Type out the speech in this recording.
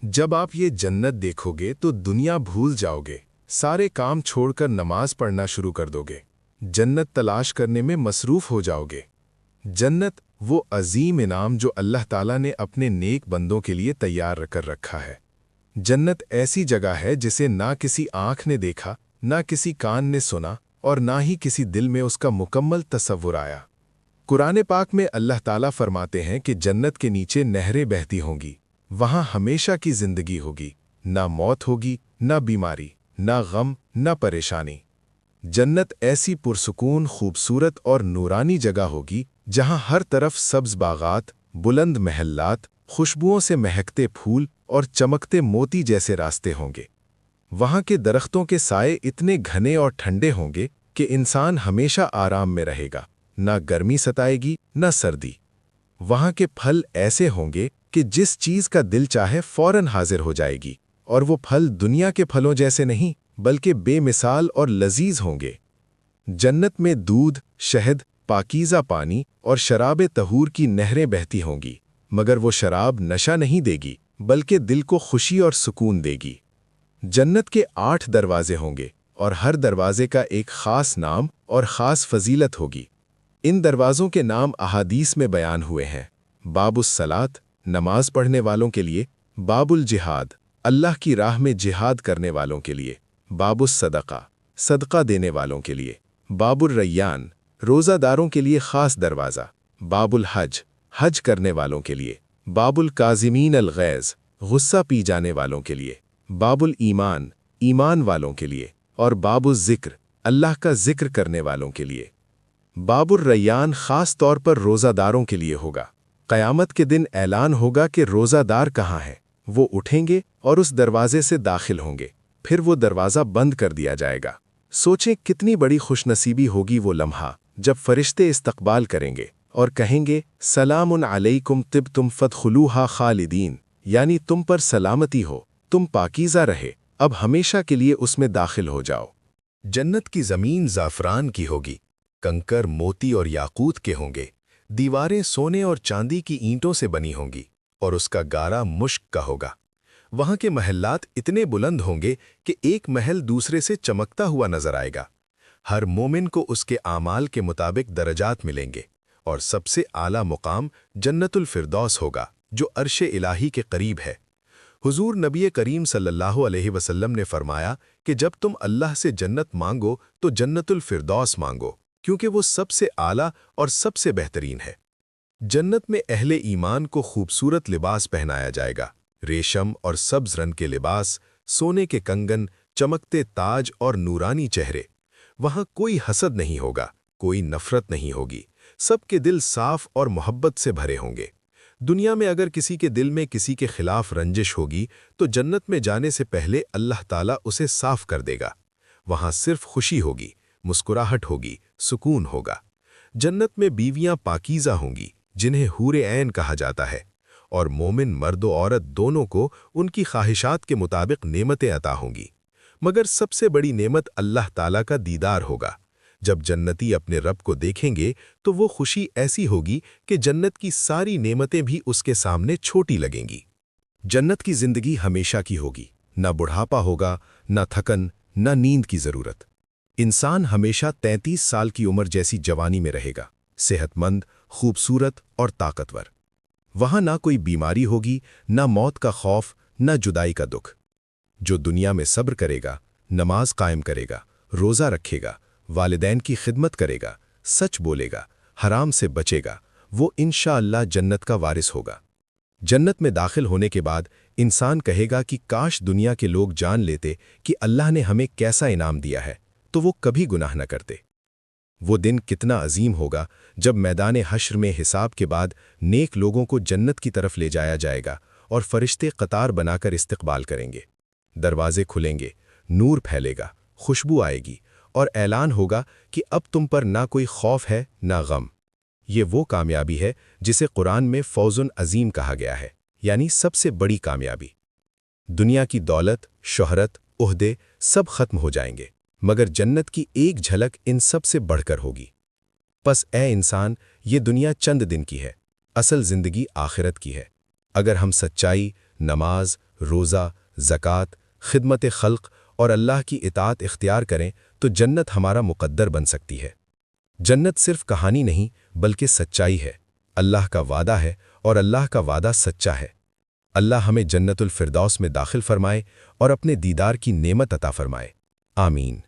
जब आप ये जन्नत देखोगे तो दुनिया भूल जाओगे, सारे काम छोड़कर नमाज पढ़ना शुरू कर दोगे, जन्नत तलाश करने में मसरूफ हो जाओगे। जन्नत वो अजीम इनाम जो अल्लाह ताला ने अपने नेक बंदों के लिए तैयार कर रखा है। जन्नत ऐसी जगह है जिसे ना किसी आँख ने देखा, ना किसी कान ने सुना और ना ही किसी दिल में उसका मुकम्मल तसव्वुर आया। कुरान पाक में अल्लाह ताला फरमाते हैं कि जन्नत के नीचे नहरें बहती होंगी, वहाँ हमेशा की जिंदगी होगी, ना मौत होगी, ना बीमारी, ना गम, ना परेशानी। जन्नत ऐसी पुरसुकून, खूबसूरत और नूरानी जगह होगी जहाँ हर तरफ सब्ज बागात, बुलंद महल्लात, खुशबुओं से महकते फूल और चमकते मोती जैसे रास्ते होंगे। वहाँ के दरख्तों के साए इतने घने और ठंडे होंगे कि इंसान हमेशा आराम में रहेगा, ना गर्मी सताएगी, ना सर्दी। वहाँ के फल ऐसे होंगे कि जिस चीज़ का दिल चाहे फौरन हाजिर हो जाएगी, और वो फल दुनिया के फलों जैसे नहीं बल्कि बेमिसाल और लजीज होंगे। जन्नत में दूध, शहद, पाकीज़ा पानी और शराब तहूर की नहरें बहती होंगी, मगर वो शराब नशा नहीं देगी बल्कि दिल को खुशी और सुकून देगी। जन्नत के 8 दरवाजे होंगे और हर दरवाजे का एक ख़ास नाम और ख़ास फजीलत होगी। इन दरवाज़ों के नाम अहादीस में बयान हुए हैं। बाबुस सलात, नमाज पढ़ने वालों के लिए। बाबुल जिहाद, अल्लाह की राह में जिहाद करने वालों के लिए। बाबुस सदका, सदका देने वालों के लिए। बाबुल रैयान, रोज़ादारों के लिए ख़ास दरवाज़ा। बाबुल हज, हज करने वालों के लिए। बाबुल काज़िमीन अल-गैज़, गुस्सा पी जाने वालों के लिए। बाबुल ईमान, ईमान वालों के लिए। और बाबुल ज़िक्र, अल्लाह का ज़िक्र करने वालों के लिए। बाबुल रैयान ख़ास तौर पर रोज़ादारों के लिए होगा। क़यामत के दिन ऐलान होगा कि रोज़ादार कहाँ हैं। वो उठेंगे और उस दरवाजे से दाखिल होंगे, फिर वो दरवाज़ा बंद कर दिया जाएगा। सोचें कितनी बड़ी खुशनसीबी होगी वो लम्हा जब फरिश्ते इस्तक़बाल करेंगे और कहेंगे, सलामुन अलैकुम तिब्तुम फदखुलूहा खालिदीन, यानी तुम पर सलामती हो, तुम पाकीज़ा रहे, अब हमेशा के लिए उसमें दाखिल हो जाओ। जन्नत की ज़मीन ज़ाफ़रान की होगी, कंकर मोती और याकूत के होंगे, दीवारें सोने और चांदी की ईंटों से बनी होंगी और उसका गारा मुश्क का होगा। वहाँ के महल्लात इतने बुलंद होंगे कि एक महल दूसरे से चमकता हुआ नजर आएगा। हर मोमिन को उसके आमाल के मुताबिक दरजात मिलेंगे और सबसे आला मुकाम जन्नतुल फिरदौस होगा जो अर्श इलाही के करीब है। हुजूर नबी करीम सल्लल्लाहु अलैहि वसल्लम ने फरमाया कि जब तुम अल्लाह से जन्नत मांगो तो जन्नतुल फिरदौस मांगो, क्योंकि वो सबसे आला और सबसे बेहतरीन है। जन्नत में अहले ईमान को खूबसूरत लिबास पहनाया जाएगा, रेशम और सब्ज रंग के लिबास, सोने के कंगन, चमकते ताज और नूरानी चेहरे। वहाँ कोई हसद नहीं होगा, कोई नफरत नहीं होगी, सबके दिल साफ और मोहब्बत से भरे होंगे। दुनिया में अगर किसी के दिल में किसी के खिलाफ रंजिश होगी तो जन्नत में जाने से पहले अल्लाह ताला उसे साफ कर देगा। वहाँ सिर्फ खुशी होगी, मुस्कुराहट होगी, सुकून होगा। जन्नत में बीवियां पाकीज़ा होंगी जिन्हें हूरे ऐन कहा जाता है, और मोमिन मर्द और औरत दोनों को उनकी ख्वाहिशात के मुताबिक नेमतें अता होंगी। मगर सबसे बड़ी नेमत अल्लाह ताला का दीदार होगा। जब जन्नती अपने रब को देखेंगे तो वो खुशी ऐसी होगी कि जन्नत की सारी नेमतें भी उसके सामने छोटी लगेंगी। जन्नत की जिंदगी हमेशा की होगी, ना बुढ़ापा होगा, ना थकन, ना नींद की जरूरत। इंसान हमेशा 33 साल की उम्र जैसी जवानी में रहेगा, सेहतमंद, खूबसूरत और ताकतवर। वहां ना कोई बीमारी होगी, ना मौत का खौफ, ना जुदाई का दुख। जो दुनिया में सब्र करेगा, नमाज कायम करेगा, रोज़ा रखेगा, वालिदैन की खिदमत करेगा, सच बोलेगा, हराम से बचेगा, वो इंशाअल्लाह जन्नत का वारिस होगा। जन्नत में दाखिल होने के बाद इंसान कहेगा कि काश दुनिया के लोग जान लेते कि अल्लाह ने हमें कैसा इनाम दिया है, तो वो कभी गुनाह न करते। वो दिन कितना अजीम होगा जब मैदान हश्र में हिसाब के बाद नेक लोगों को जन्नत की तरफ ले जाया जाएगा और फरिश्ते कतार बनाकर इस्तकबाल करेंगे। दरवाजे खुलेंगे, नूर फैलेगा, खुशबू आएगी और ऐलान होगा कि अब तुम पर ना कोई खौफ है ना गम। ये वो कामयाबी है जिसे कुरान में फौजुन अजीम कहा गया है, यानी सबसे बड़ी कामयाबी। दुनिया की दौलत, शोहरत, ओहदे सब खत्म हो जाएंगे, मगर जन्नत की एक झलक इन सब से बढ़कर होगी। बस ए इंसान, ये दुनिया चंद दिन की है, असल जिंदगी आखिरत की है। अगर हम सच्चाई, नमाज, روزہ، زکوٰۃ، خدمت خلق اور اللہ کی اطاعت اختیار کریں تو جنت ہمارا مقدر بن سکتی ہے۔ جنت صرف کہانی نہیں بلکہ سچائی ہے، اللہ کا وعدہ ہے اور اللہ کا وعدہ سچا ہے۔ اللہ ہمیں جنت الفردوس میں داخل فرمائے اور اپنے دیدار کی نعمت عطا فرمائے۔ آمین۔